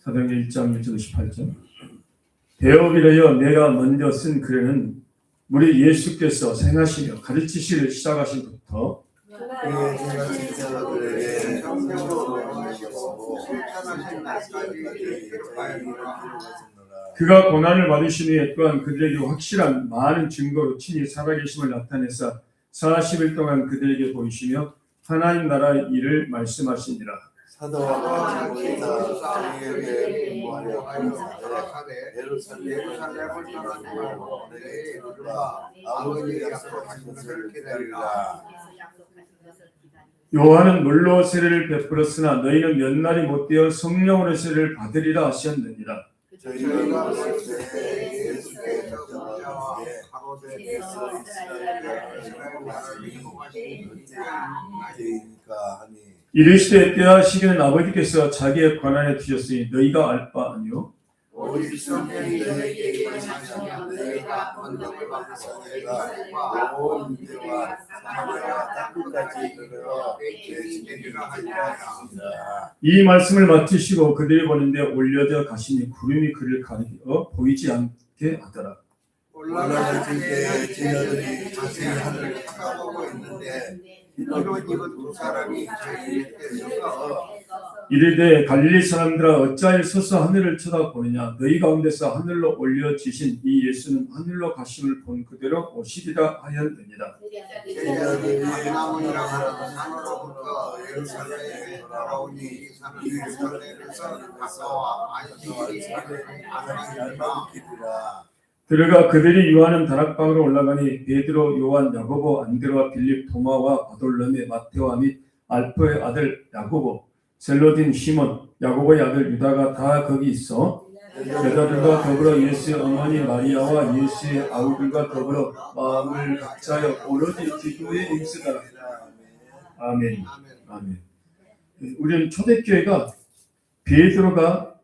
사도행전 1장 1절 18절. 대업이라여 내가 먼저 쓴 글에는 우리 예수께서 생하시며 가르치시를 시작하신부터 그의 제자들에게 성령으로 명하셨고 실천하신 날까지 그가 고난을 받으신 후에 또한 그들에게 확실한 많은 증거로 친히 살아계심을 나타내사 40일 동안 그들에게 보이시며 하나님 나라의 일을 말씀하시니라. 사도와 모이사 우리에게 공부하려 하였는데 예루살렘을 떠나지 말고 내게 이르라. 아버지 약속하신 것을 기다리라. 요한은 물로 세례를 베풀었으나 너희는 몇 날이 못되어 성령으로 세례를 받으리라 하셨느니라. 저희가 볼 때 예수께서 자와 가로되 이스라엘 나라를 이루하시는 때이니까 하니 이르시되 때와 시기는 아버지께서 자기의 권한에 두셨으니 너희가 알 바 아니요. 오직 성령이 너희에게 임하시면 너희가 권능을 받으사 내가 온 유대와 사마리아 땅끝까지 이르러 내 증인이라 하리라. 이 말씀을 마치시고 그들이 보는데 올려져 가시니 구름이 그를 가리켜 보이지 않게 하더라. 올라가실 때 제자들이 자세히 하늘을 쳐다보고 있는데 이런 입은 두 사람이 자기에게 서서 이르되 갈릴리 사람들아 어찌하여 서서 하늘을 쳐다보느냐. 너희 가운데서 하늘로 올려지신 이 예수는 하늘로 가심을 본 그대로 오시리라 하였느니라. 제자들이 가버나움이라고 하는 산으로부터 예루살렘에 돌아오니 이 산은 예루살렘에서 가까워 안식일이 안식일이라. 들어가 그들이 유하는 다락방으로 올라가니 베드로, 요한, 야고보, 안드레와 빌립, 도마와 바돌로메, 마테오와 및 알포의 아들 야고보, 셀로딘 시몬, 야고보의 아들 유다가 다 거기 있어 제자들과 더불어 예수의 어머니 마리아와 예수의 아우들과 더불어 마음을 각자여 오로지 기도에 힘쓰더라. 아멘. 아멘. 우리는 초대교회가 베드로가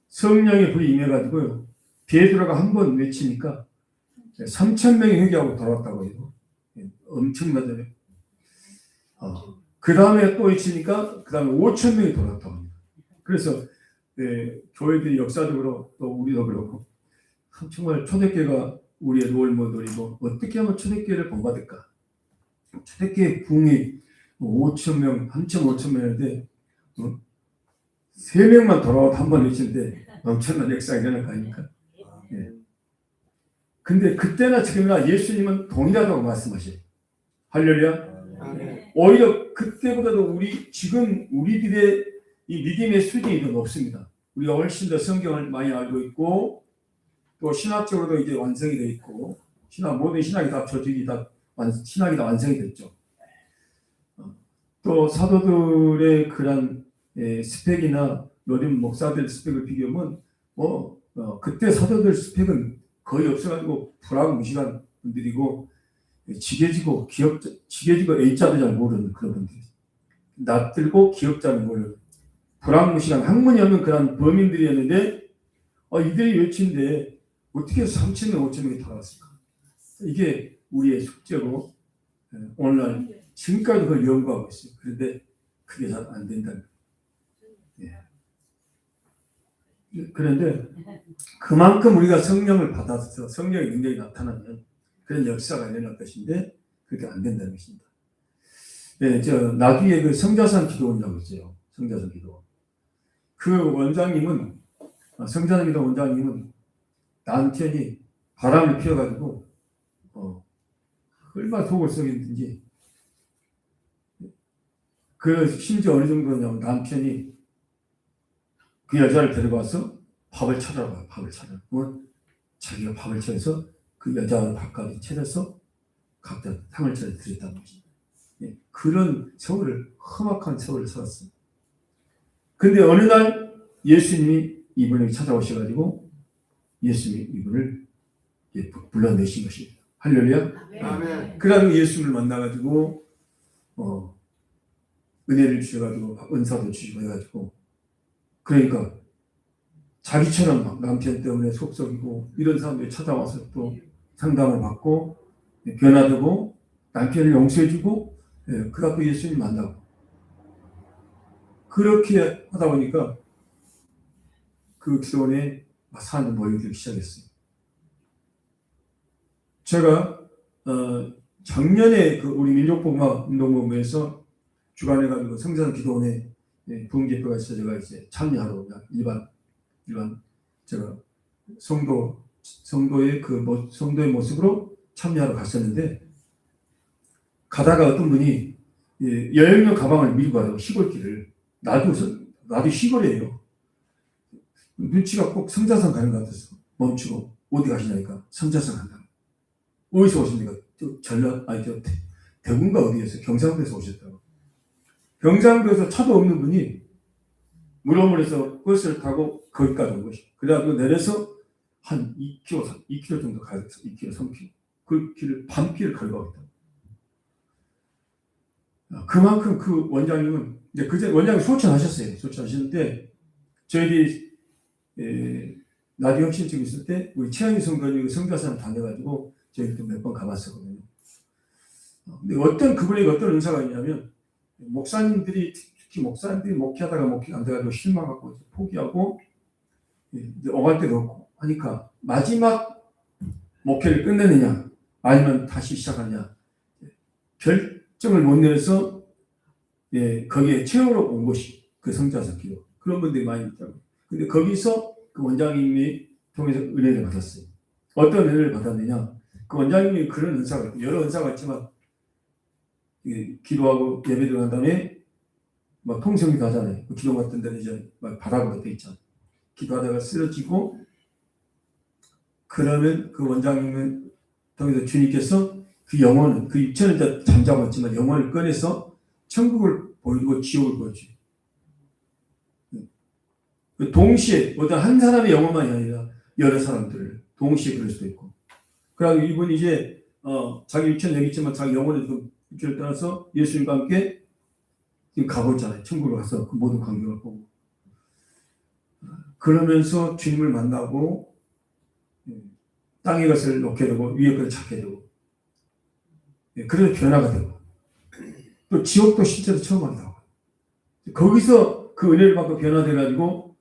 성령의 불이 임해가지고요. 베드로가 한 번 외치니까 3,000명이 회개하고 돌아왔다고 해요. 엄청나잖아요. 그 다음에 또 외치니까 그 다음에 5,000명이 돌아왔다고 합니다. 그래서 교회들이 역사적으로 또 우리도 그렇고 정말 초대교회가 우리의 롤모델이고 어떻게 하면 초대교회를 본받을까. 초대교회 부흥이 5,000명, 3,500명인데 3명만 돌아와도 한 번 외치는데 엄청난 역사가 일어날 거 아닙니까? 예. 근데 그때나 지금이나 예수님은 동일하다고 말씀하셔요. 할렐루야. 오히려 그때보다도 지금 우리들의 이 믿음의 수준이 더 높습니다. 우리가 훨씬 더 성경을 많이 알고 있고 또 신학적으로도 이제 완성이 되어 있고 모든 신학이 다 조직이 다 신학이 다 완성이 됐죠. 또 사도들의 그런 스펙이나 요즘 목사들 스펙을 비교하면 그때 사도들 스펙은 거의 없어가지고 불황무시한 분들이고 지게지고 A자도 잘 모르는 그런 분들이 낯들고 기억자를 모르는 불황무시한 학문이 없는 그런 범인들이었는데 이들이 외친데 어떻게 3,000명, 5,000명이 돌아왔을까? 이게 우리의 숙제고 오늘날 지금까지 그걸 연구하고 있어요. 그런데 그게 잘 안 된다는 거예요. 그런데 그만큼 우리가 성령을 받아서 성령의 능력이 나타나면 그런 역사가 일어날 것인데 그렇게 안 된다는 것입니다. 나중에 그 성자산 기도원이라고 있어요. 성자산 기도. 그 원장님은 성자산 기도 원장님은 남편이 바람을 피워가지고 얼마나 속을 썩였는지 심지어 어느 정도냐면 남편이 그 여자를 데려가서 밥을 차려라 봐요. 밥을 차려. 자기가 밥을 차려서 그 여자 밥까지 차려서 각자 상을 차려 드렸다는 것입니다. 그런 세월을 험악한 세월을 살았습니다. 근데 어느 날 예수님이 이분에게 찾아오셔가지고 예수님이 이분을 불러내신 것입니다. 할렐루야. 그러면 예수님을 만나가지고 은혜를 주셔가지고 은사도 주시고 해가지고 그러니까 자기처럼 막 남편 때문에 속썩이고 이런 사람들이 찾아와서 또 상담을 받고 변화되고 남편을 용서해주고 그래갖고 예수님 만나고 그렇게 하다 보니까 그 기도원에 사람들이 모이기 시작했어요. 제가 작년에 그 우리 민족복음화 운동본부에서 주관해가지고 성산 기도원에 부흥제표가 있어 제가 이제 참여하러 일반 제가 성도의 성도의 모습으로 참여하러 갔었는데, 가다가 어떤 분이 여행용 가방을 밀고 가요. 시골길을. 나도 시골이에요. 눈치가 꼭 성자산 가는 것 같았어. 멈추고 어디 가시냐니까 성자산 간다. 어디서 오십니까? 대구인가 어디에서 경상도에서 오셨다고. 경상도에서 차도 없는 분이 물어물에서 버스를 타고 거기까지 온 것이. 그래가지고 내려서 한 2km 정도 가야 됐어. 2km, 3km. 그 길을 밤길을 걸어가겠다. 그만큼 그 원장님은 이제 그제 원장님 소천하셨어요. 소천하셨는데 저희들이 라디오 혁신증 있을 때 우리 최영희 성도님 성교사님 다녀가지고 저희도 몇 번 가봤었거든요. 근데 그분에게 어떤 은사가 있냐면, 목사님들이 특히 목사님들이 목회하다가 목회가 안 돼가지고 실망하고 포기하고 이제 오갈 데도 없고 하니까 마지막 목회를 끝내느냐 아니면 다시 시작하느냐 결정을 못 내서 거기에 체험으로 온 것이 그 성자석 기도. 그런 분들이 많이 있다고. 근데 거기서 그 원장님이 통해서 은혜를 받았어요. 어떤 은혜를 받았느냐? 그 원장님이 그런 은사가, 여러 은사가 있지만 기도하고 예배 들어간 다음에 막 통성기도 하잖아요. 그 기도 같은 데는 이제 막 바닥으로 돼 있잖아요. 기도하다가 쓰러지고 그러면 그 원장님은 통해서 주님께서 그 영혼을, 그 육체는 이제 잠자고 있지만 영혼을 꺼내서 천국을 보여주고 지옥을 보여줘요. 동시에 어떤 한 사람의 영혼만이 아니라 여러 사람들을 동시에 그럴 수도 있고. 그래서 이분이 이제 자기 육체는 여기 있지만 자기 영혼을 육체를 떠나서 예수님과 함께 지금 가고 있잖아요. 천국을 가서 그 모든 광경을 보고. 그러면서 주님을 만나고 땅의 것을 놓게 되고 위의 것을 찾게 되고, 그래서 변화가 되고, 또 지옥도 실제로 처음 만나고, 거기서 그 은혜를 받고 변화돼가지고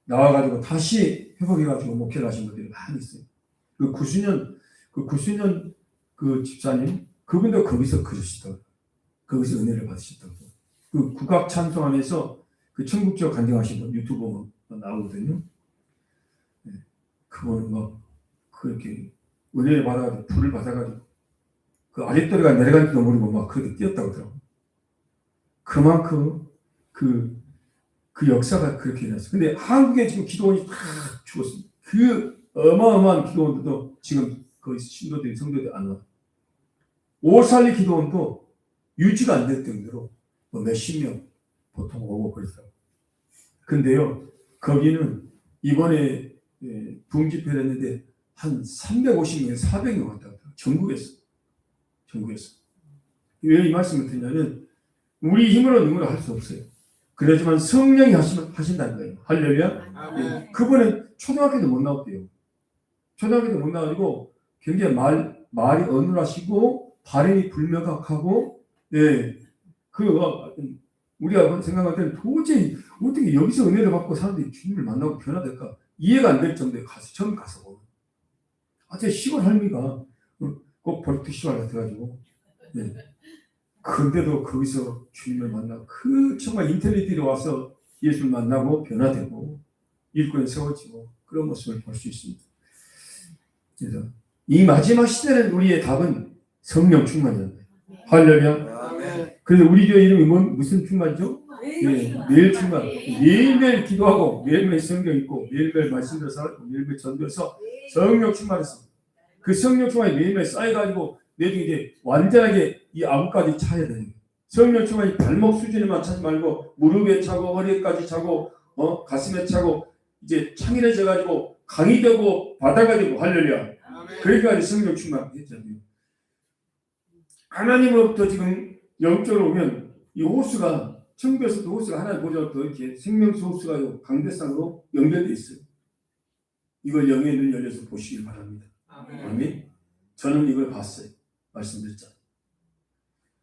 나와가지고 다시 회복해가지고 목회를 하신 분들이 많이 있어요. 그 구수년 그 집사님, 그분도 거기서 그러시더라고요. 거기서 은혜를 받으셨다고. 그 국악 찬송하면서 그 천국적 간증하신 분 유튜브 나오거든요. 그거는 막 그렇게 은혜를 받아가지고 불을 받아가지고 그 아랫도리가 내려간지도 모르고 막 그렇게 뛰었다고 하더라고요. 그만큼 그 역사가 그렇게 일어났어요. 근데 한국에 지금 기도원이 다 죽었습니다. 그 어마어마한 기도원들도 지금 거의 성도들이 안 와요. 오살리 기도원도 유지가 안 될 정도로 뭐 몇십 명 보통 오고 그랬어요. 근데요, 거기는 이번에 부흥집회를 했는데 한 350명, 400명 왔다고 해요. 전국에서. 왜 이 말씀을 드리냐면, 우리 힘으로 능으로 할 수 없어요. 그렇지만 성령이 하신다는 거예요. 할렐루야. 그분은 초등학교도 못 나왔대요. 초등학교도 못 나가지고 굉장히 말이 어눌하시고 발음이 불명확하고, 우리가 생각할 때는 도저히 어떻게 여기서 은혜를 받고 사람들이 주님을 만나고 변화될까 이해가 안 될 정도에 처음 가서 아주 시골 할미가 꼭 버럭 시골 같아가지고, 그런데도 거기서 주님을 만나고 정말 인텔리티로 와서 예수를 만나고 변화되고 일꾼에 세워지고 그런 모습을 볼 수 있습니다. 그래서 이 마지막 시대는 우리의 답은 성령 충만이었네요. 할렐루야. 그래서 우리 교회 이름이 무슨 충만이죠? 매일 충만. 매일매일 기도하고 매일매일 성경 읽고 매일매일 말씀대로 살고 매일매일 전도해서 성령 충만해서 그 성령 충만이 매일매일 쌓여가지고 내중에 이제 완전하게 이 아구까지 차야 돼요. 성령 충만이 발목 수준에만 차지 말고 무릎에 차고 허리에까지 차고 가슴에 차고 이제 창의해져가지고 강이 되고 바다가 되고 할렐루야. 그러니까 성령 충만했잖아요. 하나님으로부터 지금 영적으로 오면 이 호수가 천국에서도 호수가 하나님 보좌부터 이렇게 생명수 호수가 강대상으로 연결되어 있어요. 이걸 영의 눈 열려서 보시길 바랍니다. 아멘. 저는 이걸 봤어요. 말씀드렸잖아요.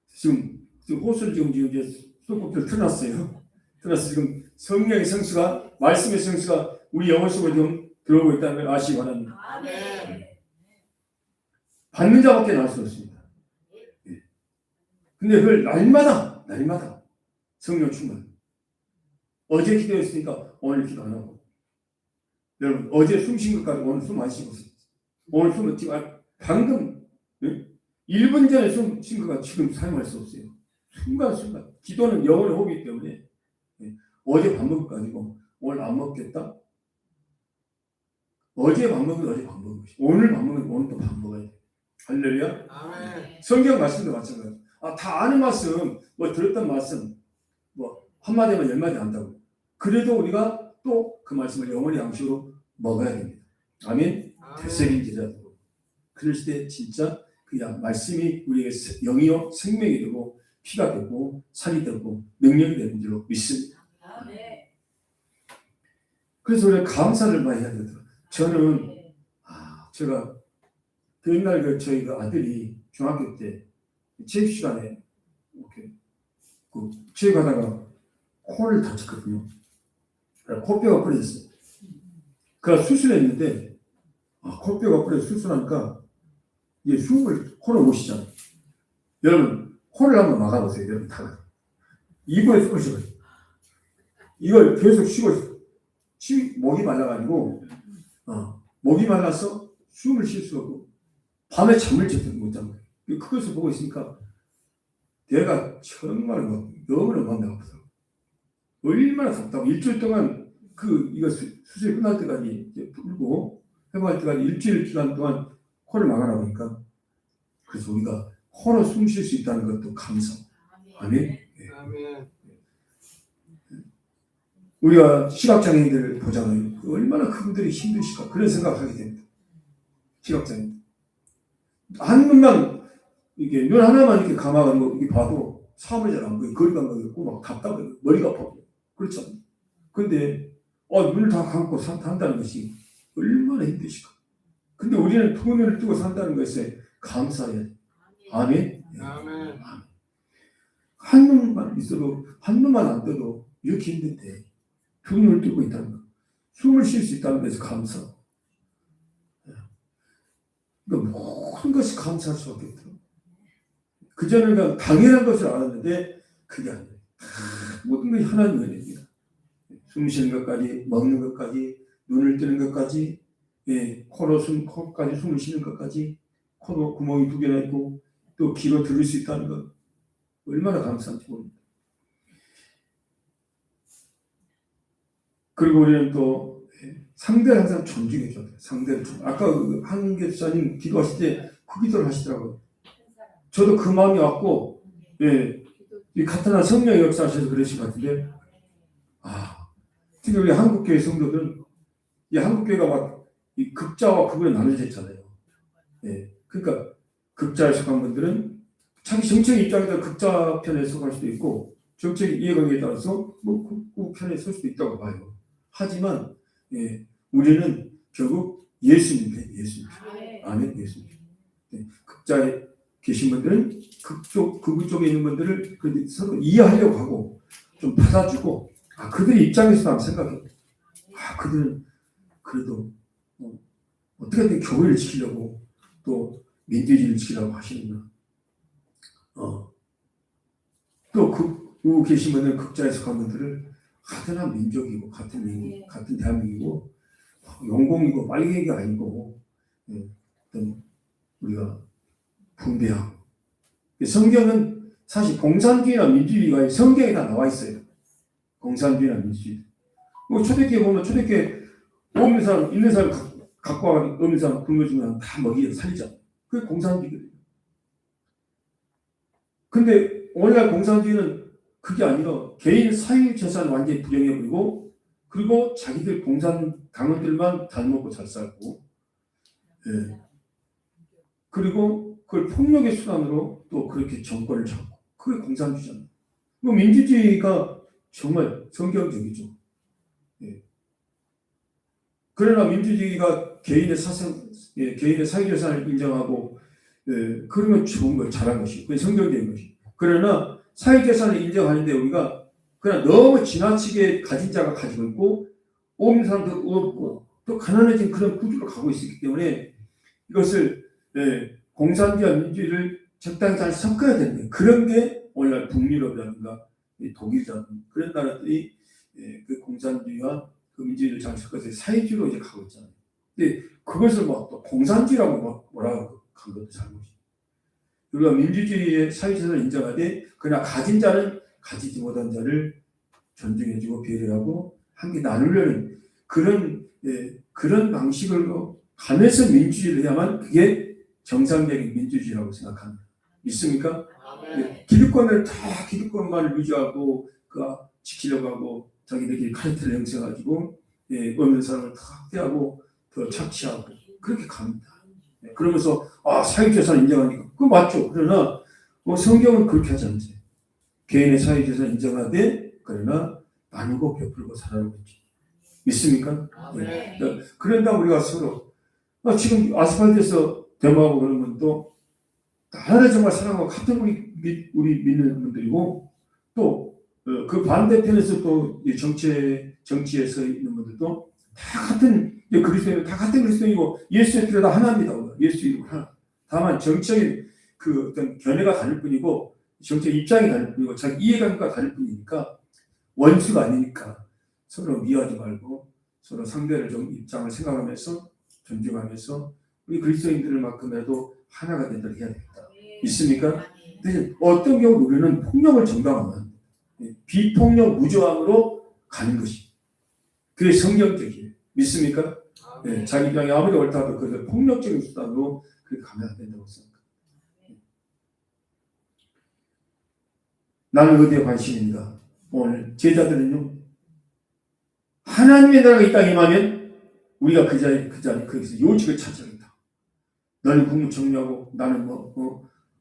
지금 호수를 지금 이제 수도꼭지를 틀어놨어요. 틀어서 지금 성령의 성수가 말씀의 성수가 우리 영혼 속에 좀 들어오고 있다는 걸 아시기 바랍니다. 아멘. 받는 자밖에 나올 수 없습니다. 예. 근데 그걸 날마다 성령 충만. 어제 기도했으니까 오늘 기도 안 하고. 여러분 어제 숨 쉰 것까지 오늘 숨 안 쉬고 있어요. 오늘 숨을 지금 방금 1분 전에 숨 쉰 것과 지금 사용할 수 없어요. 순간순간. 기도는 영혼의 호흡이기 때문에 어제 밥 먹을 거 아니고 오늘 안 먹겠다. 어제 밥 먹은 어제 밥 먹은 것이 오늘 밥 먹은 오늘 또 밥 먹어야 돼. 할렐루야. 아멘. 성경 말씀도 마찬가지예요. 다 아는 말씀, 뭐 들었던 말씀, 뭐 한마디만 10마디 안다고. 그래도 우리가 또 그 말씀을 영원히 양식으로 먹어야 됩니다. 아멘. 되새긴 제자도. 그럴 때 진짜 그냥 말씀이 우리에게 영이요 생명이 되고 피가 되고 살이 되고 능력이 되는 줄로 믿습니다. 그래서 우리가 감사를 많이 해야 되더라고요. 저는 제가 그 옛날 저희 아들이 중학교 때 체육 시간에 이렇게 체육하다가 코를 다쳤거든요. 코뼈가 부러졌어요. 그래서 수술했는데 코뼈가 부러져 수술하니까 이게 숨을 코를 못 쉬잖아요. 여러분 코를 한번 막아보세요. 여러분 다 입으로 숨을 쉬어요. 이걸 계속 쉬고 있어요. 목이 말라가지고 목이 말라서 숨을 쉴 수 없고 밤에 잠을 제대로 못 자는 거예요. 그것을 보고 있으니까 내가 정말 너무나 마음이 아프더라고요. 얼마나 답답하고 일주일 동안 이거 수술이 끝날 때까지 풀고 회복할 때까지 일주일 기간 동안 코를 막아라 보니까 그래서 우리가 코로 숨 쉴 수 있다는 것도 감사. 아멘. 네. 아멘. 우리가 시각장애인들 보잖아요. 얼마나 그분들이 힘드실까 그런 생각을 하게 됩니다. 시각장애인 한 눈만 이게 눈 하나만 이렇게 감아가지고 이렇게 봐도 사물이 잘 안 보여. 거리 감각이 없고 막 답답해. 머리가 아파. 그렇죠. 근데 눈을 다 감고 산다는 것이 얼마나 힘드실까. 근데 우리는 두 눈을 뜨고 산다는 것에 감사해야 돼. 아멘. 아멘. 한 눈만 있어도 한 눈만 안 떠도 이렇게 힘든데 두 눈을 뜨고 있다는 거. 숨을 쉴 수 있다는 데서 감사. 그러니까 모든 것이 감사할 수밖에 없더라고요. 그전에는 그냥 당연한 것을 알았는데 그게 아니에요. 모든 것이 하나님 은혜입니다. 숨 쉬는 것까지, 먹는 것까지, 눈을 뜨는 것까지, 코까지 숨을 쉬는 것까지, 코도 구멍이 2개나 있고 또 귀로 들을 수 있다는 것 얼마나 감사한지 모릅니다. 그리고 우리는 또 상대를 항상 존중해줘야 돼요. 상대를 아까 한계 수사님 기도하실 때 그 기도를 하시더라고요. 저도 그 마음이 왔고, 이 같은 성령의 역사하셔서 그러신 것 같은데, 특히 우리 한국교회 성도들은 이 한국교회가 막 이 극자와 극으로 나눠져 있잖아요. 그러니까 극자에 속한 분들은 자기 정책 입장에서 극자 편에 속할 수도 있고 정책 이해관계에 따라서 극우 편에 설 수도 있다고 봐요. 하지만 우리는 결국 예수님이에요. 예수님. 아멘. 예수님. 극자에 계신 분들은 극우 쪽에 있는 분들을 서로 이해하려고 하고 좀 받아주고 그들 입장에서 한번 생각해. 그들은 그래도 어떻게든 교회를 지키려고 또 민주주의를 지키려고 하시는구나. 또 극우 계신 분들은 극자에 속한 분들을 같은 한 민족이고 같은 민국, 같은 대한민국이고 영공이고 빨갱이가 아니고 어떤 우리가 분배하고 성경은 사실 공산주의나 민주주의가 성경에 다 나와 있어요. 공산주의나 민주주의. 초대교회 보면 초대교회 없는 사람 있는 사람 갖고 와서 없는 사람 굶어주면 다 먹이려 살리자. 그게 공산주의거든요. 근데 오늘날 공산주의는 그게 아니라 개인 사유 재산을 완전히 부정해버리고 그리고 자기들 공산 당원들만 잘 먹고 잘 살고 그리고 그걸 폭력의 수단으로 또 그렇게 정권을 잡고 그게 공산주의잖아요. 민주주의가 정말 성경적이죠. 그러나 민주주의가 개인의 개인의 사유재산을 인정하고 그러면 좋은 걸 잘한 것이 그게 성경적인 것이. 그러나 사유재산을 인정하는데 우리가 그냥 너무 지나치게 가진 자가 가지고 있고 없는 사람도 없고 또 가난해진 그런 구조로 가고 있기 때문에 이것을 공산주의와 민주주의를 적당히 잘 섞어야 되는 거예요. 그런 게 오늘날 북유럽이라든가 독일이라든가 그런 나라들이 그 공산주의와 그 민주주의를 잘 섞어서 사회주의로 이제 가고 있잖아요. 근데 그것을 뭐 또 공산주의라고 막 뭐라고 한 것도 잘못이에요. 우리가 민주주의의 사회주의를 인정하되 그러나 가진 자는 가지지 못한 자를 존중해주고 배려하고 함께 나누려는 그런 방식으로 가면서 민주주의를 해야만 그게 정상적인 민주주의라고 생각합니다. 믿습니까? 기득권을 다 기득권만 유지하고 지키려고 하고 자기들끼리 카르텔을 형성해가지고 없는 사람을 다 학대하고 더 착취하고 그렇게 갑니다. 그러면서 사회주의사를 인정하니까 그거 맞죠. 그러나 성경은 그렇게 하지 않죠. 개인의 사회주의사를 인정하되 그러나 나누고 베풀고 살아가고 있지. 믿습니까? 그런다 우리가 서로 지금 아스팔트에서 대모하고 그런 분도 하나를 정말 사랑하고 같은 우리 믿는 분들이고 또 그 반대편에서 또 정치에서 있는 분들도 다 같은 그리스도인, 다 같은 그리스도인이고 예수의 피로 다 하나입니다. 예수 이름 하나. 다만 정치적인 그 어떤 견해가 다를 뿐이고 정치적 입장이 다를 뿐이고 자기 이해관계가 다를 뿐이니까 원수가 아니니까 서로 미워하지 말고 서로 상대를 좀 입장을 생각하면서 존중하면서 우리 그리스도인들만큼이라도 하나가 되도록 해야 됩니다. 있습니까? 대신 어떤 경우 우리는 폭력을 정당화하면 비폭력 무저항으로 가는 것이 그게 성경적이에요. 믿습니까? 자기 입장이 아무리 옳다도 그 폭력적인 수단으로 그렇게 가면 안 된다고 생각합니다. 나는 어디에 관심이 있는가? 오늘 제자들은요, 하나님의 나라가 이 땅에 임하면 우리가 그 자리 거기서 요직을 차지합니다. 너는 국무총리하고 나는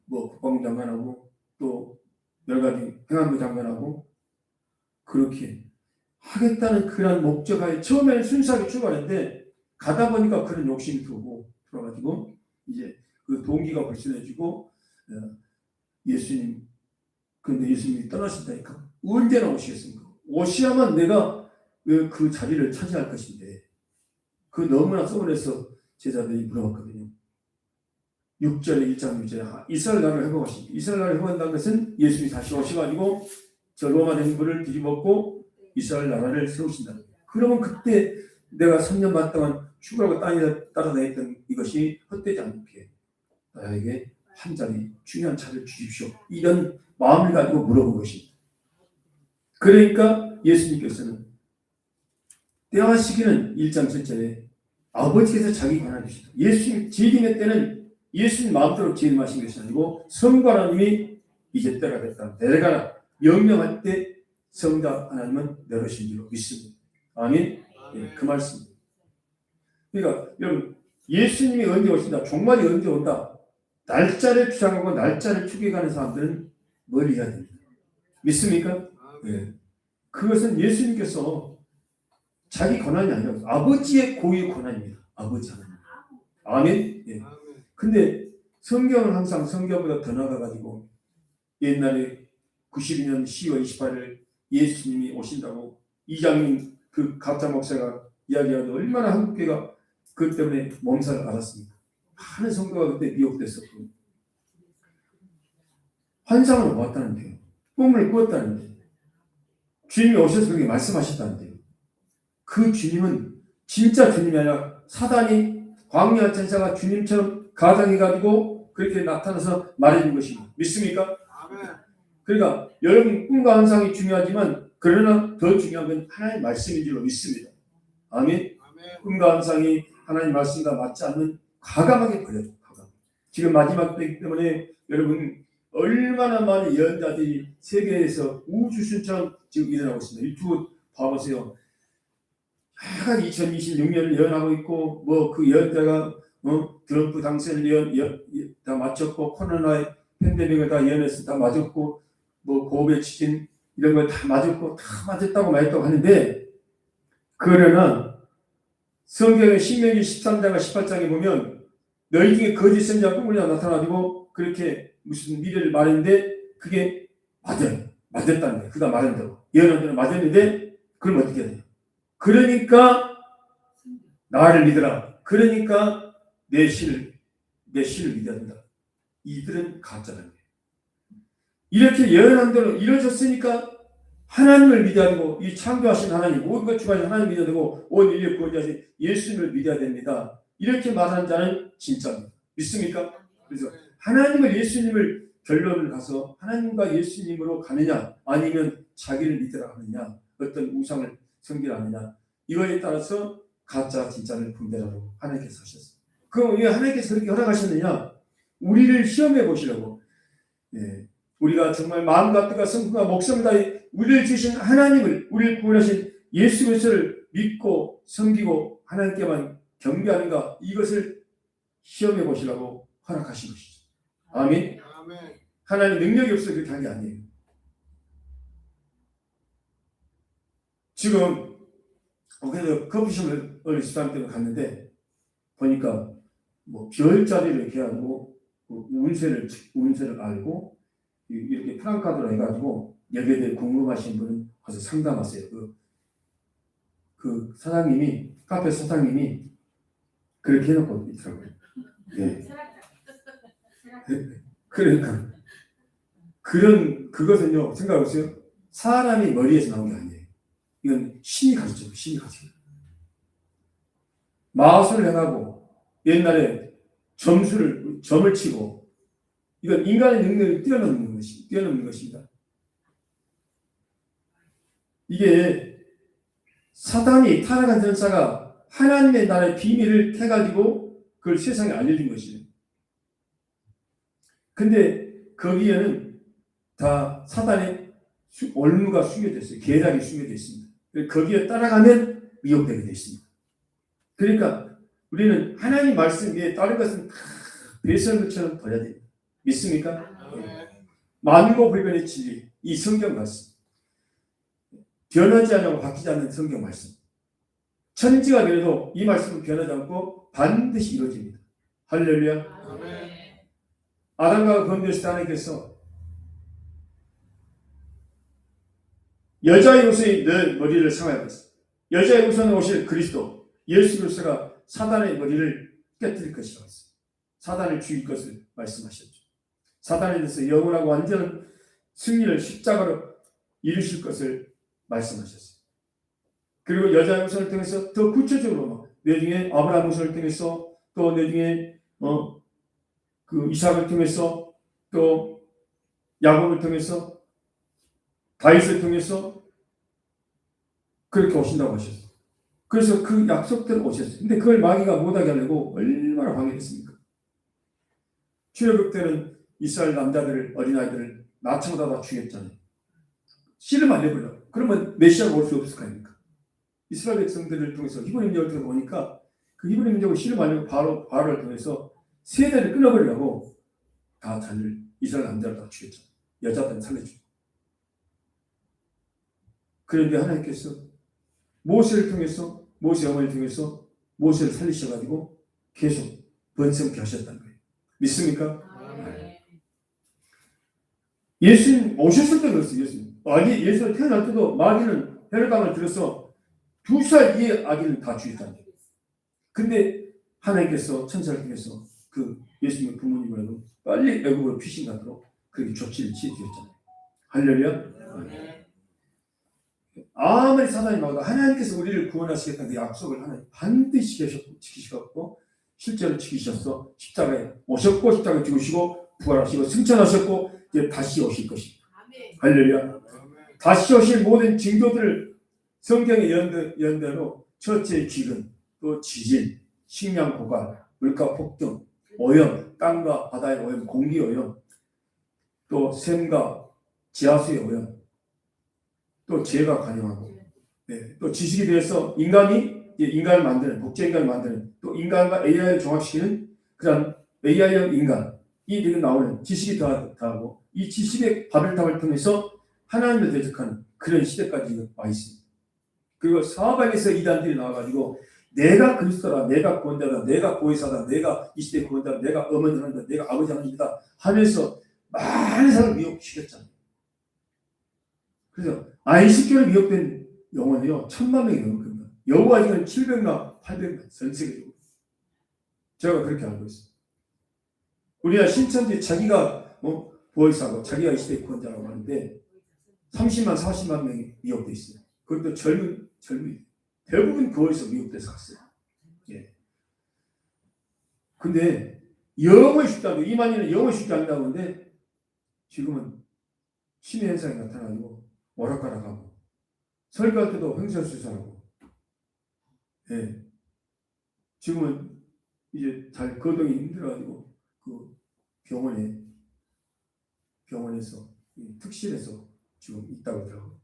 국방부 장관하고 또 여러 가지 행안부 장관하고 그렇게 하겠다는 그런 목적하에 처음에는 순수하게 출발했는데 가다 보니까 그런 욕심이 들어가지고 이제 그 동기가 불순해지고 그런데 예수님이 떠나신다니까 언제나 오시겠습니까? 오시야만 내가 그 자리를 차지할 것인데 그 너무나 서운해서 제자들이 물어봤거든요. 6절에 1장 6절에 이스라엘 나라를 회복하십니다. 이스라엘 나라를 회복한다는 것은 예수님이 다시 오셔가지고 저 로마 정부를 뒤집었고 이스라엘 나라를 세우신다. 그러면 그때 내가 3년 반 동안 죽으라고 따라다녔던 이것이 헛되지 않게 나에게 한 자리 중요한 차를 주십시오. 이런 마음을 가지고 물어본 것입니다. 그러니까 예수님께서는 때와 시기는 1장 7절에 아버지께서 자기 권한을 주시다. 예수님 재림의 때는 예수님 마음대로 재림하신 것이 아니고 성부 하나님이 이제 때가 됐다. 내려가라. 명령할 때 성자 하나님은 내려오신 줄로 믿습니다. 아멘. 그 말씀입니다. 그러니까 여러분 예수님이 언제 오신다. 종말이 언제 온다. 날짜를 주장하고 날짜를 추격하는 사람들은 멀리 해야 됩니다. 믿습니까? 그것은 예수님께서 자기 권한이 아니라 아버지의 고유의 권한입니다. 아버지 하나님. 아멘. 근데 성경은 항상 성경보다 더 나가가지고 옛날에 92년 10월 28일 예수님이 오신다고 이장님 그 가짜 목사가 이야기하는데 얼마나 한국교회가 그것 때문에 몸살을 앓았습니다. 많은 성도가 그때 미혹됐었고 환상을 보았다는데요. 꿈을 꾸었다는데요. 주님이 오셔서 그렇게 말씀하셨다는데요. 그 주님은 진짜 주님이 아니라 사단이 광야 천사가 주님처럼 가장해가지고 그렇게 나타나서 말해준 것입니다. 믿습니까? 그러니까 여러분 꿈과 환상이 중요하지만 그러나 더 중요한 건 하나님의 말씀인 줄로 믿습니다. 아멘. 꿈과 환상이 하나님 말씀과 맞지 않는 과감하게 버려요. 지금 마지막 때이기 때문에 여러분 얼마나 많은 예언자들이 세계에서 우주순처럼 지금 일어나고 있습니다. 유튜브 봐보세요. 하여간 2026년을 예언하고 있고 그 예언자가 트럼프 당선을 다 마쳤고 코로나의 팬데믹을 다 예언해서 다 맞았고 고베 치킨 이런 걸 다 맞았고 다 맞았다고 말했다고 하는데 그러나 성경의 신명기 13장과 18장에 보면 너희 중에 거짓 선지자 꿈을 나타나가지고 그렇게 무슨 미래를 말했는데 그게 맞아요. 맞았다는 거예요. 그가 말한다고. 예언한 대로 맞았는데 그럼 어떻게 해야 돼요? 그러니까 나를 믿으라. 그러니까 내 신을 믿어야 된다. 이들은 가짜라는 거예요. 이렇게 예언한 대로 이루어졌으니까 하나님을 믿어야 되고, 이 창조하신 하나님, 모든 것 주관하신 하나님 믿어야 되고, 온 인류 구원자신 예수님을 믿어야 됩니다. 이렇게 말하는 자는 진짜입니다. 믿습니까? 그래서 하나님을, 예수님을 결론을 가서 하나님과 예수님으로 가느냐, 아니면 자기를 믿으라 하느냐, 어떤 우상을 섬기라 이거에 따라서 가짜 진짜를 분별하라고 하나님께서 하셨어요. 그럼 왜 하나님께서 그렇게 허락하셨느냐? 우리를 시험해 보시려고. 우리가 정말 마음과 뜻과 성품과 목숨을 다해 우리를 주신 하나님을, 우리를 구원하신 예수 그리스도를 믿고 섬기고 하나님께만 경배하는가, 이것을 시험해 보시라고 허락하신 것이죠. 아멘. 하나님 능력이 없어 그렇게 한 게 아니에요. 지금 그래서 커피숍을 어느 집사람 때문에 갔는데 보니까 뭐 별자리를 이렇게 하고 운세를 알고 이렇게 프랑카드로 해가지고 여기에 대해 궁금하신 분은 가서 상담하세요. 그 사장님이, 카페 사장님이 그렇게 해놓고 있더라고요. 네. 그러니까 그것은요, 생각해보세요. 사람이 머리에서 나온 게 아니에요. 이건 신이 가르쳐요. 신이 가르쳐요. 마술을 해가고 옛날에 점을 치고, 이건 인간의 능력을 뛰어넘는 것입니다. 이게 사단이, 타락한 전사가 하나님의 나라의 비밀을 캐가지고 그걸 세상에 알려준 것이에요. 근데 거기에는 다 사단의 올무가 숨겨져 있어요. 계략이 숨겨져 있습니다. 거기에 따라가면 미혹되게 되어 있습니다. 그러니까 우리는 하나님 말씀 위에 다른 것은 다 배설물처럼 버려야 됩니다. 믿습니까? 만고불변의 진리, 이 성경 말씀, 변하지 않고 바뀌지 않는 성경 말씀, 천지가 변해도 이 말씀은 변하지 않고 반드시 이루어집니다. 할렐루야. 아담과 건드렸을 때 하나님께서 여자의 우선이 너 머리를 상하였다. 여자의 우선에 오실 그리스도 예수 그리스도가 사단의 머리를 깨뜨릴 것이라고 했어요. 사단을 죽일 것을 말씀하셨죠. 사단에 대해서 영원하고 완전한 승리를 십자가로 이루실 것을 말씀하셨어요. 그리고 여자의 우선을 통해서 더 구체적으로 내 중에 아브라함 우선을 통해서, 또 내 중에 그 이삭을 통해서, 또 야곱을 통해서, 다윗을 통해서 그렇게 오신다고 하셨어요. 그래서 그 약속대로 오셨어요. 근데 그걸 마귀가 못하게 하려고 얼마나 방해했습니까? 출애굽 때는 이스라엘 남자들을, 어린아이들을 나청으로 다 죽였잖아요. 씨름 안 해보려고. 그러면 메시아가 올 수 없을 거 아닙니까? 이스라엘 백성들을 통해서 히브리 민족을 통해 보니까 그 히브리 민족을 씨름 안 하려고 바로를 통해서 세대를 끊어버리려고 다 자기를, 이스라엘 남자를 다 죽였잖아요. 여자들은 살려주고. 그런데 하나님께서 모세를 통해서, 모세 어머니를 통해서 모세를 살리셔가지고 계속 번성케 하셨다는 거예요. 믿습니까? 예수님 오셨을 때 그랬어요. 예수님 태어날 때도 마귀는 헤롯 들어서 2살 이의 아기를 다 죽였다는 거예요. 근데 하나님께서 천사를 통해서 그 예수님의 부모님이라도 빨리 애굽으로 피신 가도록 그렇게 조치를 취해주셨잖아요. 할렐루야. 아무리 사단이 나와도 하나님께서 우리를 구원하시겠다는 그 약속을 하나님 반드시 지키셨고 실제로 지키셔서 십자가에 오셨고, 십자가에 죽으시고 부활하시고 승천하셨고 이제 다시 오실 것입니다. 할렐루야. 다시 오실 모든 징조들을 성경의 연대로 첫째 기근, 또 지진, 식량 고갈, 물가 폭등, 오염, 땅과 바다의 오염, 공기 오염, 또 샘과 지하수의 오염, 또 죄가 관영하고, 또 지식에 대해서 인간을 만드는, 복제인간을 만드는, 또 인간과 AI를 종합시키는 그런 AI형 인간, 이 지금 나오는 지식이 더하고, 이 지식의 바벨탑을 통해서 하나님을 대적하는 그런 시대까지 와 있습니다. 그리고 사방에서 이단들이 나와가지고 내가 그리스도라, 내가 구원자다, 내가 보혜사다, 내가 이 시대의 구원자다, 내가 어머니 하나님이다, 내가 아버지 하나님이다 하면서 많은 사람을 미혹시켰잖아요. 그래서 안식교로 미혹된 영혼이요 1000만 명이 넘을 겁니다. 여호와 지금 700만 800만 전 세계적으로 제가 그렇게 알고 있어요. 우리나라 신천지 자기가 보이사고 자기가 이 시대의 구원자라고 하는데 30만 40만 명이 미혹돼 있어요. 그것도 젊은 대부분 거기서 미혹돼서 갔어요. 예. 근데 영원히 죽다고 이만희는 영원히 죽지 않는다고 하는데 지금은 신의 현상이 나타나고 오락가락하고 설교할 때도 횡설수설하고 예. 지금은 이제 잘 거동이 힘들어가지고 그 병원에서 특실에서 지금 있다고 하더라고요.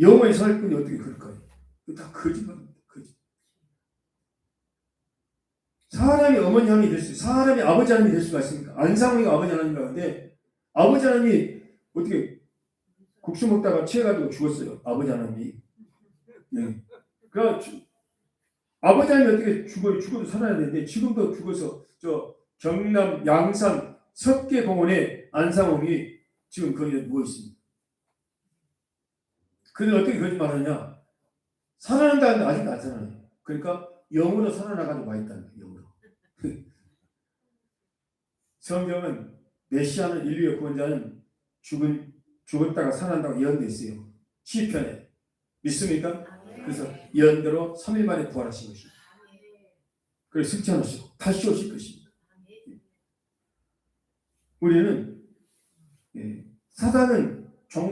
영원히 살 분이 어떻게 그럴까요? 다 거짓말입니다. 거짓. 사람이 어머니 하나님이 될 수, 사람이 아버지 하나님이 될 수가 있습니까? 안상홍이가 아버지 하나님이라고 하는데 아버지 하나님이 어떻게 국수 먹다가 취해가지고 죽었어요. 아버지 하나님이. 네. 그러니까 아버지 하나님이 어떻게 죽어도 살아야 되는데 지금도 죽어서 저 경남 양산 석계공원에 안상홍이 지금 거기에 누워 있습니다. 그는 어떻게 거짓말하냐? 살아난다는데 아직 안 살아나요. 그러니까 영으로 살아나가지고 와 있다는 거예요. 영으로. 성경은 메시아는 인류의 구원자는 죽었다가 살아난다고 예언되어 있어요. 시편에. 믿습니까? 그래서 예언대로 3일 만에 부활하신 것입니다. 그래서 승천하시고 다시 오실 것입니다. 우리는 사단은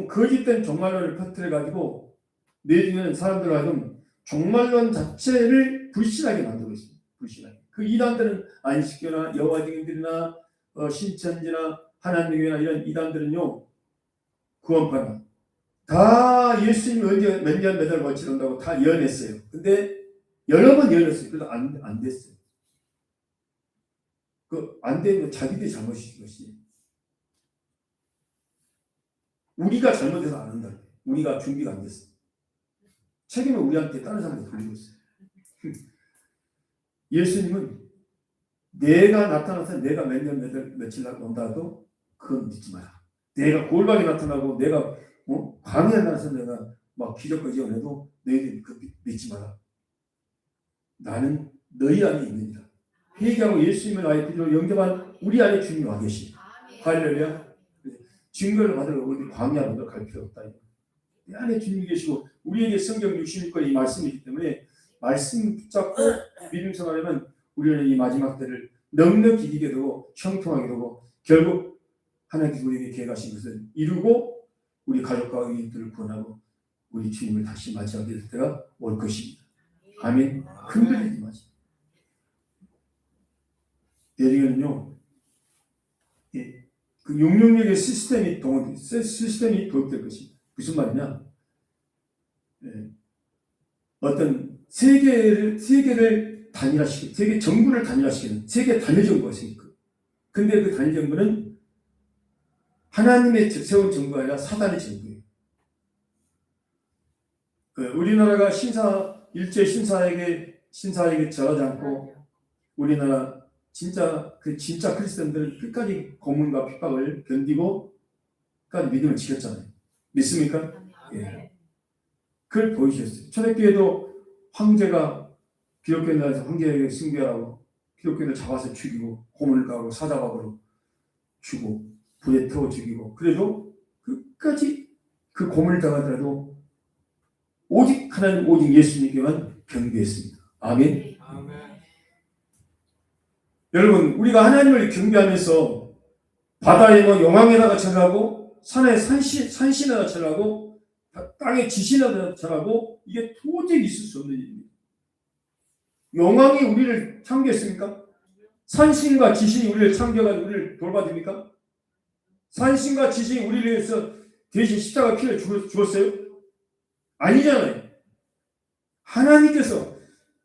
거짓된 종말론을 퍼뜨려가지고 내주는 사람들 하여금 종말론 자체를 불신하게 만들고 있습니다. 불신하게. 그 이단들은 안식교나 여호와 증인들이나 신천지나 하나님교회나 이런 이단들은요 구원파나 다 예수님이 언제 몇 년 몇 달 거치는다고 다 예언했어요. 근데 여러 번 예언했어요. 그래도 안 됐어요. 그 안 되는 건 자기들이 잘못인 것이. 우리가 잘못해서 안 한다. 우리가 준비가 안 됐어. 책임을 우리한테 다른 사람한테 돌리고 있어요. 예수님은 내가 나타나서 내가 몇 년 며칠 온다도 그건 믿지 마라. 내가 골방에 나타나고 내가 광야에 나서 내가 막 기적과 지원해도 너희들 그 믿지 마라. 나는 너희 안에 있느니라. 회개하고 예수님을 나의 구주로 영접한 우리 안에 주님이 와 계시. 할렐루야. 증거를 받으러 우리 광야로 갈 필요 없다. 내 안에 주님이 계시고 우리에게 성경 66권의 이 말씀이기 때문에 말씀 붙잡고 믿음 생활하면 우리는 이 마지막 때를 넉넉히 이기게 되고 형통하게 되고 결국 하나님께서 우리에게 계획하신 것을 이루고 우리 가족과 이웃들을 구원하고 우리 주님을 다시 맞이하게 될 때가 올 것입니다. 아멘. 흔들리지 마세요. 예리는요, 그 666의 시스템이 도입될 것입니다. 무슨 말이냐? 어떤 세계를 단일화시키는, 세계 정부를 단일화시키는 세계 단일 정부가 생길 거예요. 근데 그 단일 정부는 하나님의 세운 정부가 아니라 사단의 정부예요. 우리나라가 일제 신사에게 절하지 않고 우리나라 진짜 크리스천들은 끝까지 고문과 핍박을 견디고 끝까지 믿음을 지켰잖아요. 믿습니까? 예. 그걸 보이셨어요. 초대교회도 황제가 기독교에 나와서 황제에게 숭배하라고 기독교를 잡아서 죽이고 고문을 가고 사자박으로 주고 불에 태워 죽이고 그래도 끝까지 그 고문을 당하더라도 오직 하나님 오직 예수님께만 경배했습니다. 아멘. 여러분 우리가 하나님을 경배하면서 바다에 용왕에다가 절하고 산에 산신에다가 절하고 땅에 지신에다가 절하고 이게 도저히 있을 수 없는 일입니다. 용왕이 우리를 창조했습니까? 산신과 지신이 우리를 창조해가지고 우리를 돌봐줍니까? 산신과 지신이 우리를 위해서 대신 십자가 피를 주었어요? 아니잖아요. 하나님께서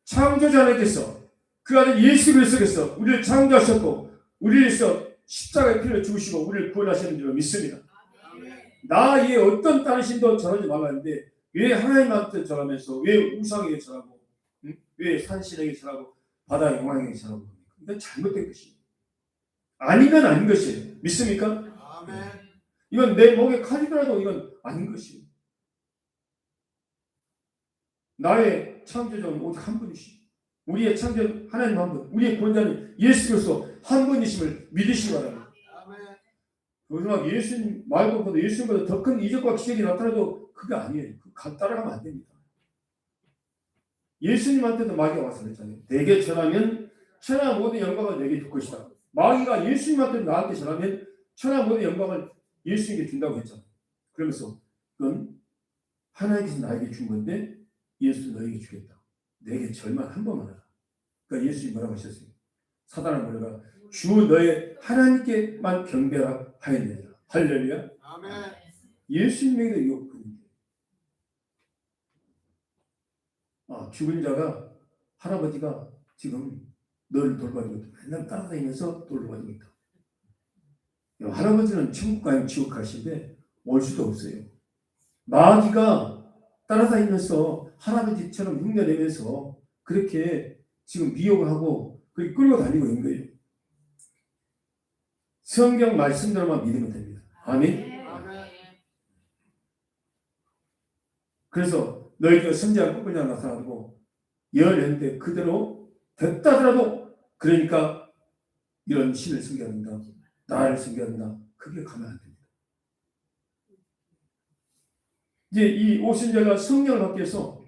창조자 하나님께서 그 아들 예수 그리스도께서 우리를 창조하셨고 우리를 위해서 십자가의 피를 주시고 우리를 구원하시는 줄 믿습니다. 나 이 어떤 다른 신도 절하지 말라는데 왜 하나님한테 절하면서 왜 우상에게 절하고 왜 산신에게 절하고 바다의 용왕에게 절하고 이건 잘못된 것이에요. 아니면 아닌 것이에요. 믿습니까? 이건 내 목에 칼이더라도 이건 아닌 것이에요. 나의 창조자는 오직 한 분이시오. 우리의 창조 하나님 한 분, 우리의 구원자는 예수 그리스도 한 분이심을 믿으시기 바랍니다. 그러나 예수님 말고보다 예수님보다 더 큰 이적과 기적이 나타나도 그게 아니에요. 따라가면 안 됩니다. 예수님한테도 마귀가 와서 그랬잖아요. 내게 전하면 천하 모든 영광을 내게 줄 것이다. 마귀가 예수님한테 나한테 전하면 천하 모든 영광을 예수님께 준다고 했잖아요. 그러면서 그건 하나님께서 나에게 준 건데 예수 너에게 주겠다. 내게 절만 한 번만 하라. 그러니까 예수님이 뭐라고 하셨어요? 사단을 물어라. 주 너의 하나님께만 경배하라 하였느니라. 할렐루야. 아멘. 예수님에게 이거 죽은 자가 할아버지가 지금 널 돌봐주고 있다. 맨날 따라다니면서 돌봐주고 있다. 할아버지는 천국 가면 지옥 가시는데 올 수도 없어요. 마귀가 따라다니면서 할아버지처럼 흉내내면서 그렇게 지금 미혹을 하고 그렇게 끌고 다니고 있는 거예요. 성경 말씀대로만 믿으면 됩니다. 아멘. 그래서 너희가 선지자가 꿈꾸냐 나타나고 예언했는데 그대로 됐다더라도 그러니까 이런 신을 섬겨야 된다. 나를 섬겨야 된다. 그게 가면 안 됩니다. 이제 이 오순절과 성령을 받기 위해서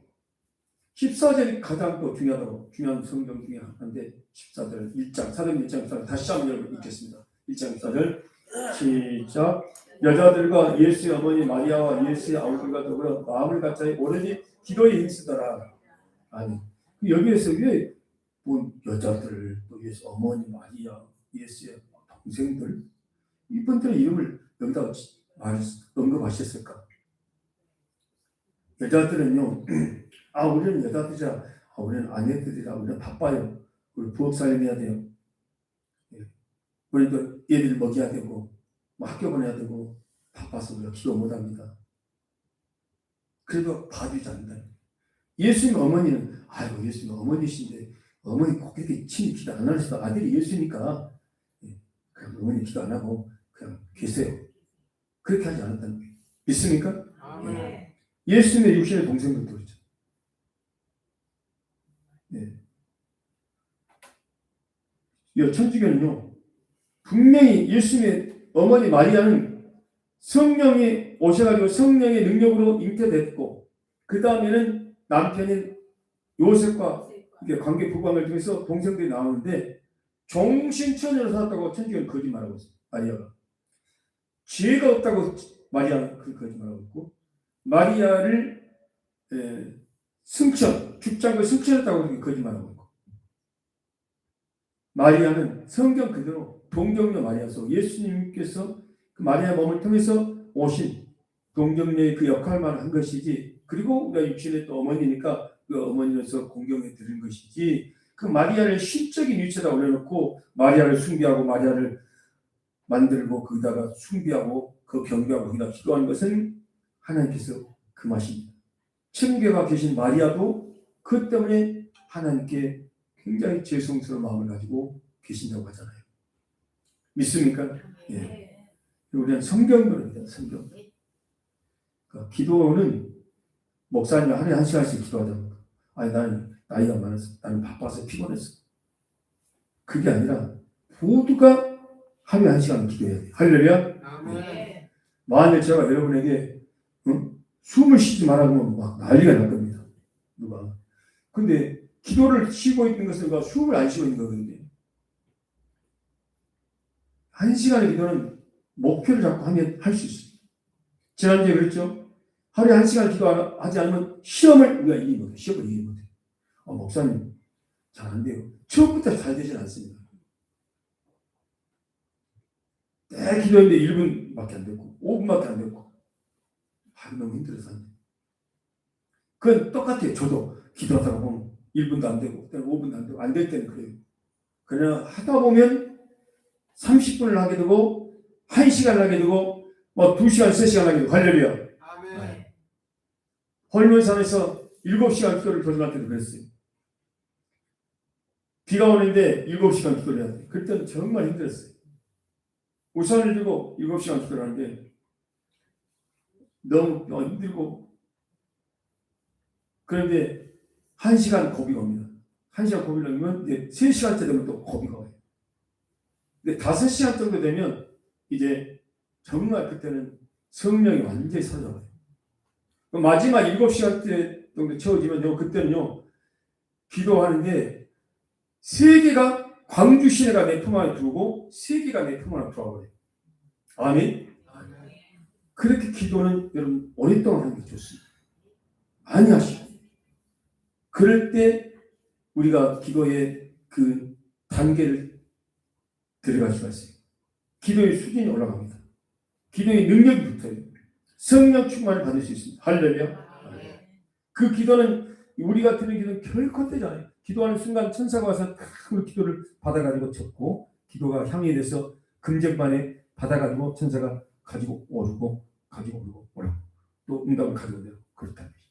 14절이 가장 또 중요한 성경 중에 하나인데 14절 1장 사도행 1장 14절 다시 한번 여러분 읽겠습니다. 1장 14절 시작. 여자들과 예수의 어머니 마리아와 예수의 아우들과 더불어 마음을 갖자에 오로지 기도에 힘쓰더라. 아니 여기에서 왜 뭐 여자들 또 예수 어머니 마리아 예수의 동생들 이분들의 이름을 여기다가 언급하셨을까? 여자들은요. 우리는 여자들이라 우리는 아내들이라 우리는 바빠요. 우리 부엌 살림해야 돼요. 우리도 애들 먹여야 되고 학교 보내야 되고 바빠서 우리가 기도 못합니다. 그래도 봐주지 않는다. 예수님 어머니는 예수님 어머니신데 어머니 꼭 이렇게 친히 기도 안 하셔서 아들이 예수니까 그냥 어머니 기도 안 하고 그냥 계세요. 그렇게 하지 않았다는 거예요. 믿습니까? 아멘. 예수님의 육신의 동생들도 그렇죠. 이 천주교는요 분명히 예수님의 어머니 마리아는 성령이 오셔가지고 성령의 능력으로 잉태됐고 그 다음에는 남편인 요셉과 관계 부부관계를 통해서 동생들이 나오는데 종신처녀로 살았다고 천주교는 거짓말하고 있어요. 마리아가 죄가 없다고 마리아는 거짓말하고 있고 마리아를 죽장을 승천했다고 그렇게 거짓말하고 있고 마리아는 성경 그대로 동정녀 마리아서 예수님께서 그 마리아 몸을 통해서 오신 동정녀의 그 역할만 한 것이지 그리고 우리가 육신의 또 어머니니까 그 어머니로서 공경해 드린 것이지 그 마리아를 신적인 위치에다 올려놓고 마리아를 숭배하고 마리아를 만들고 거기다가 숭배하고 그 경배하고 거기다 기도하는 것은 하나님께서 금하십니다. 천국에 계신 마리아도 그 때문에 하나님께 굉장히 죄송스러운 마음을 가지고 계신다고 하잖아요. 믿습니까? 예. 우리는 성경으로입니다. 성경. 그러니까 기도는 목사님이 하루에 1시간씩 기도하자고. 나는 나이가 많아서 나는 바빠서 피곤했어. 그게 아니라 모두가 하루에 1시간 기도해야 돼. 할렐루야. 아멘. 만일 제가 여러분에게 숨을 쉬지 말라고 막 난리가 날 겁니다. 누가. 근데 기도를 쉬고 있는 것은 숨을 안 쉬고 있는 거거든요. 1시간의 기도는 목표를 잡고 하면 할 수 있어요. 지난주에 그랬죠? 하루에 1시간 기도하지 않으면 시험을 우리가 이기지 못해요. 시험을 이기지 못해요. 목사님 잘 안 돼요. 처음부터 잘 되진 않습니다. 내 기도했는데 1분밖에 안 됐고 5분밖에 안 됐고 너무 힘들어서 안 돼요. 그건 똑같아요. 저도 기도하다가 보면 1분도 안 되고 5분도 안 되고 안 될 때는 그래요. 그냥 하다 보면 30분을 하게 되고 1시간을 하게 되고 2시간, 3시간 하게 되고 할렐루야. 아멘. 헐몬산에서 7시간 기도를 교전할 때도 그랬어요. 비가 오는데 7시간 기도를 해야 돼요. 그때는 정말 힘들었어요. 우산을 들고 7시간 기도를 하는데 너무 힘들고 그런데 1시간 고비가 옵니다. 1시간 고비를 넘으면 이제 3시간째 되면 또 고비가 와요. 근데 5시간 정도 되면 이제 정말 그때는 성령이 완전히 사라져요. 마지막 7시간째 정도 채워지면요, 그때는요, 기도하는데 3개가 광주 시내가 내 품 안에 들어오고 3개가 내 품 안에 들어와버려요. 아멘? 그렇게 기도는 여러분 오랫동안 하는 게 좋습니다. 많이 하시고. 그럴 때 우리가 기도의 그 단계를 들어갈 수가 있어요. 기도의 수준이 올라갑니다. 기도의 능력이 붙어요. 성령 충만을 받을 수 있습니다. 할렐루야. 그 기도는 우리 같은 기도는 결코 되잖아요. 기도하는 순간 천사가 와서 그 기도를 받아가지고 쳤고, 기도가 향이 돼서 금쟁반에 받아가지고 천사가 가지고 오르고 오르고 또 응답을 가지고 내고 그렇다는 거죠.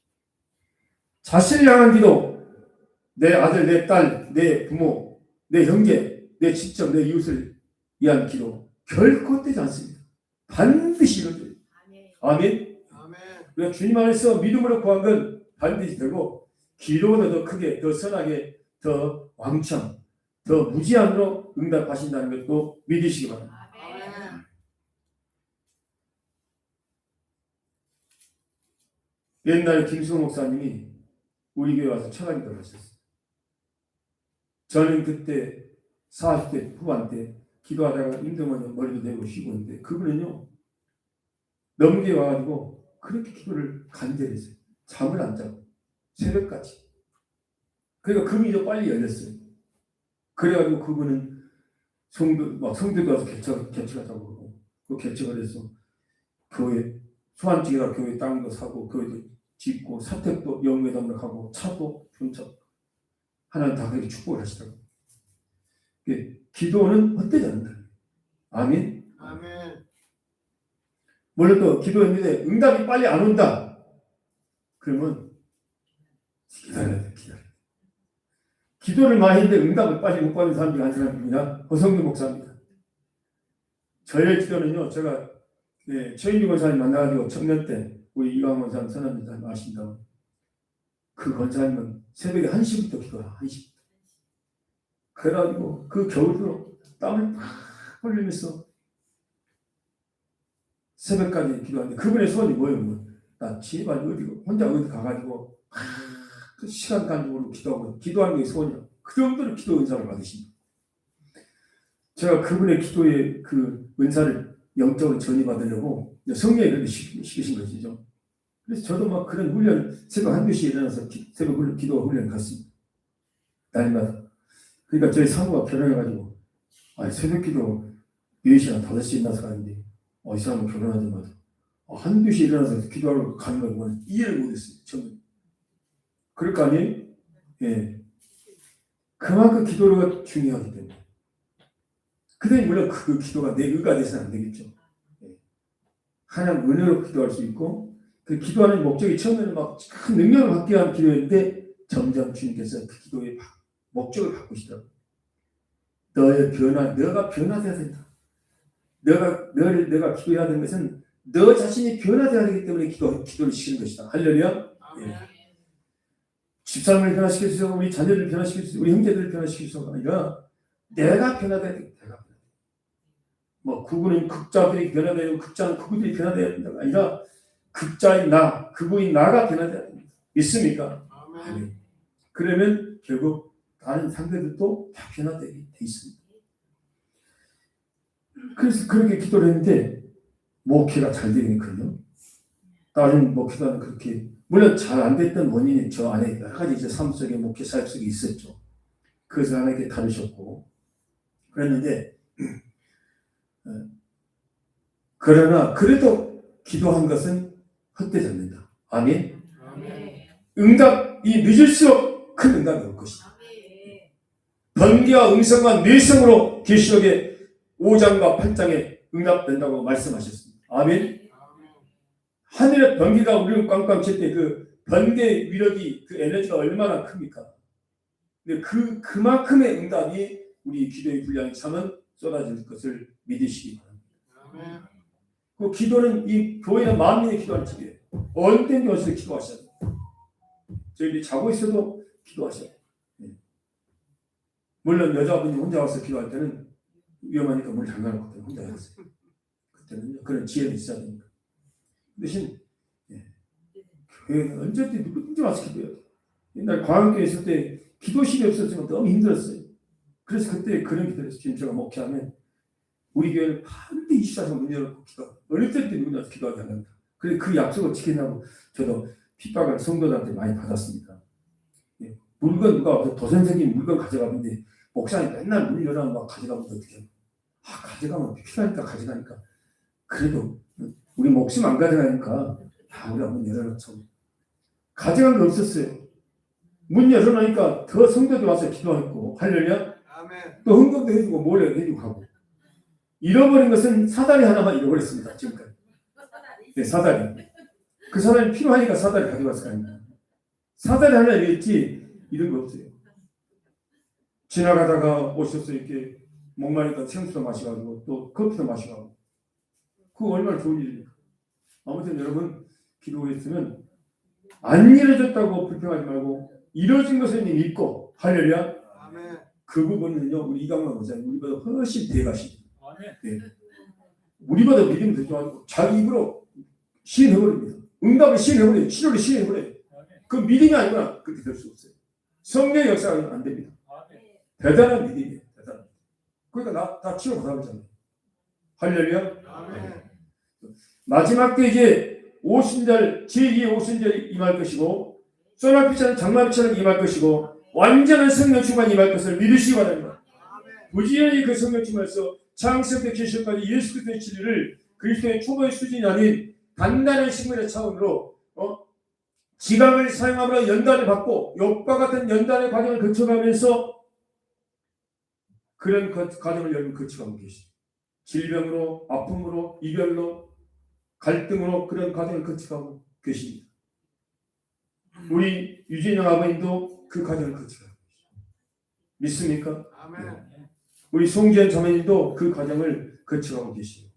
자신을 향한 기도, 내 아들, 내 딸, 내 부모, 내 형제, 내 친척, 내 이웃을 위한 기도 결코 되지 않습니다. 반드시 이루어져요. 아멘. 우리가 주님 안에서 믿음으로 구한 건 반드시 되고, 기도보다 더 크게, 더 선하게, 더 왕창, 더 무제한으로 응답하신다는 것도 믿으시기 바랍니다. 옛날에 김수호 목사님이 우리 교회 와서 철학 기도를 하셨어요. 저는 그때 40대 후반 때 기도하다가 힘들면 머리도 대고 쉬고 있는데, 그분은요, 넘게 와가지고 그렇게 기도를 간절히 했어요. 잠을 안 자고 새벽까지. 그러니까 금이 더 빨리 열렸어요. 그래가지고 그분은 성도도 와서 개척하자고 그러고, 그 개척을 해서 교회 수완지가 교회 땅도 사고 교회도 짓고 사택도 영매담을 하고 차도 좋은 하나님 다 그렇게 축복을 하시더라고요. 기도는 헛되지 않는다. 아멘. 물론 또 기도했는데 응답이 빨리 안 온다. 그러면 기다려야 돼. 기도를 많이 했는데 응답을 빨리 못 받는 사람 중에 한 사람입니다. 허성규 목사입니다. 저의 기도는요, 제가 최인주 권사님 만나가지고 청년 때 우리 이광 권사님 선언입니다. 아신다고. 그 권사님은 새벽에 1시부터 기도해요. 1시부터. 그래가지고 그 겨울로 땀을 팍 흘리면서 새벽까지 기도하는데, 그분의 소원이 뭐예요? 나 제발 혼자 어디 가가지고 그 시간 단축으로 기도하는 게 소원이야. 그 정도로 기도 은사를 받으십니다. 제가 그분의 기도의 그 은사를 영적으로 전이받으려고 성령이 그렇게 시키신 것이죠. 그래서 저도 막 그런 훈련, 새벽 1-2시에 일어나서 새벽 기도 훈련 갔습니다. 날마다. 그러니까 저희 사모가 결혼해가지고, 새벽 기도 4시나 5시에 일어나서 가는데, 이 사람은 결혼하자마자 1-2시에 일어나서 기도하러 가는 걸 이해를 못했어요. 저는. 그럴 거 아니에요? 예. 그만큼 기도가 중요하기 때문에. 그때 물론 그 기도가 내 의가 돼서는 안 되겠죠. 예. 하나님 은혜로 기도할 수 있고, 그 기도하는 목적이 처음에는 막 큰 능력을 받기 위한 기도였는데, 점점 주님께서 그 기도의 목적을 바꾸시더라고요. 너가 변화돼야 된다. 내가 기도해야 되는 것은 너 자신이 변화돼야 되기 때문에 기도를 시키는 것이다. 할렐루야. 예. 집사람을 변화시킬 수 있고, 우리 자녀를 변화시킬 수 있고, 우리 형제들을 변화시킬 수가 아니라 내가 변화돼야 된다. 극우는 극자들이 변화돼야 되고, 극자는 극우들이 변화돼야 된다가 아니라 극자인 나, 극우인 나가 변화돼야 됩니다. 믿습니까? 아멘. 그러면 결국 다른 상대들도 다 변화되게 돼 있습니다. 그래서 그렇게 기도를 했는데 목회가 잘 되니까요. 다른 목회자는 그렇게, 물론 잘 안 됐던 원인이 저 안에 여러 가지 이제 삶 속에 목회 사역 속에 있었죠. 그래서 하나님께 다루셨고 그랬는데, 그러나 그래도 기도한 것은 헛되지 않는다. 아멘. 응답이 늦을수록 큰 응답이 올 것이다. 번개와 음성과 뇌성으로 계시록의 5장과 8장에 응답된다고 말씀하셨습니다. 아멘. 하늘의 번개가 우리를 꽝꽝 칠 때 그 번개의 위력이, 그 에너지가 얼마나 큽니까? 근데 그만큼의 응답이 우리 기도의 분량이 참은 쏟아질 것을 믿으시기 바랍니다. 그 기도는, 이 교회는 만민의 기도하는 집이에요. 언제든지 어디서 기도하셔야 돼요. 저희들이 자고 있어도 기도하셔요. 물론 여자분이 혼자 와서 기도할 때는 위험하니까 문 잠가놓고 혼자 했어요. 그때는 그런 지혜도 있어야 됩니다. 대신 교회는 언제든지 누구든지 와서 기도해야 돼요. 옛날 광안교회 있을 때 기도실이 없었지만 너무 힘들었어요. 그래서 그때 그런 기도를 했어요. 지금 제가 목회하면 우리 교회는 반드시 24시간 문 열어놓고 기도, 어릴 때부터 누구나 기도하게 합니다. 그래서 그 약속을 지키려고 저도 핍박을 성도들한테 많이 받았습니다. 물건 누가 와서 도선생님 물건 가져가는데 목사님 맨날 문 열어놓으면 막 가져가면 어떻게 해요? 가져가면 필요하니까 가져가니까 그래도 우리 목숨 안 가져가니까 우리가 문 열어놓죠. 가져간 거 없었어요. 문 열어놓으니까 더 성도들 와서 기도하고 할렐루야. 또 헌금도 해주고 뭐래도 해주고 하고. 잃어버린 것은 사다리 하나만 잃어버렸습니다. 지금까지. 네, 사다리. 그 사다리 필요하니까 사다리 가져갔을 거 아닙니까? 사다리 하나 잃었지 이런 거 없어요. 지나가다가 오셔서 이렇게 목마르니까 생수도 마시고 또 커피도 마시고 그거 얼마나 좋은 일입니까? 아무튼 여러분 기도했으면 안 이루어졌다고 불평하지 말고 이루어진 것을 믿고 할렐루야. 그 부분은요 우리 이강만 목사님 우리보다 훨씬 대가십니다. 네. 우리보다 믿음이 더 좋아하고 자기 입으로 시인해버립니다. 응답을 시인해버려요. 치료를 시인해버려요. 그 믿음이 아니구나 그렇게 될 수 없어요. 성령의 역사가 안 됩니다. 대단한 믿음이에요. 대단한. 그러니까 다 치료 받아보잖아요. 할렐루야. 네. 마지막 때 이제 오순절 제2의 오순절이 임할 것이고 소나피처럼 장마비처럼 임할 것이고 완전한 성령 충만이 임할 것을 믿으시기 바랍니다. 부지런히 그 성령 충만에서 창세부터 계시까지 예수 그리스도의 진리를 그리스도의 초보의 수준이 아닌 단단한 식물의 차원으로 지각을 사용함으로 연단을 받고 욥과 같은 연단의 과정을 거쳐가면서 그런 과정을 여러분 거쳐가고 계십니다. 질병으로 아픔으로 이별로 갈등으로 그런 과정을 거쳐가고 계십니다. 우리 유진영 아버님도 그 과정을 거쳐가고 계십니다. 믿습니까? 아멘. 우리 송지현 자매님도 그 과정을 거쳐가고 계십니다.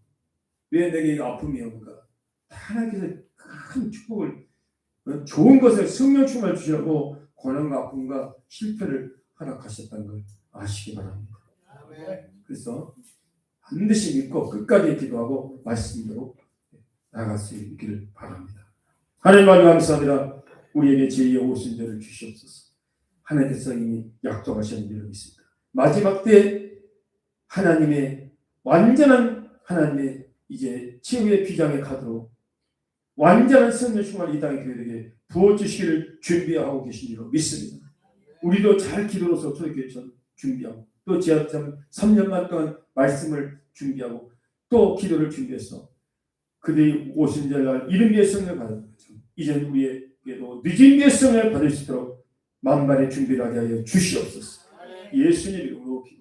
왜 내게 아픔이 오는가? 하나님께서 큰 축복을 좋은 것을 성령 충만을 주시라고 고난과 아픔과 실패를 허락하셨다는 걸 아시기 바랍니다. 그래서 반드시 믿고 끝까지 기도하고 말씀대로 나아갈 수 있기를 바랍니다. 하나님 감사합니다. 우리에게 제2의 오순절을 주시옵소서. 하나님께서 이미 약속하신 일을 믿습니다. 마지막 때 하나님의 완전한 하나님의 이제 최후의 비장의 카드로 완전한 성령 충만을 이 땅의 교회에게 부어주시기를 준비하고 계신 줄로 믿습니다. 우리도 잘 기도로서 초대교회 준비하고 또 지하철 3년간 동안 말씀을 준비하고 또 기도를 준비해서 그들이 오순절날 이른비의 성령을 받은 것처럼 이제는 우리에게도 늦은비의 성령을 받을 수 있도록 만반의 준비를 하게 하여 주시옵소서. 예수님 이름으로 기도합니다.